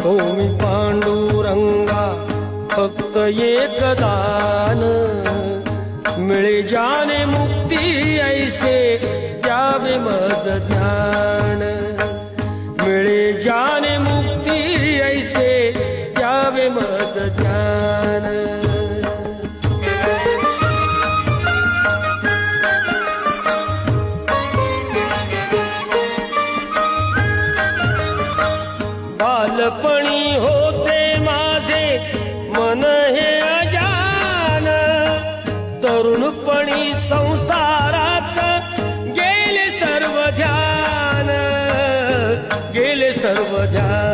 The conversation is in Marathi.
मी पांडुरंगा फक्त एक दान, मिळे जाने मुक्ती ऐसे द्यावे मज ज्ञान, मिळे जाने मुक्ती ऐसे द्यावे मज ज्ञान। बालपणी होते माझे मन हे अजान, तरुणपणी संसारात गेले सर्व ध्यान, गेले सर्व ध्यान।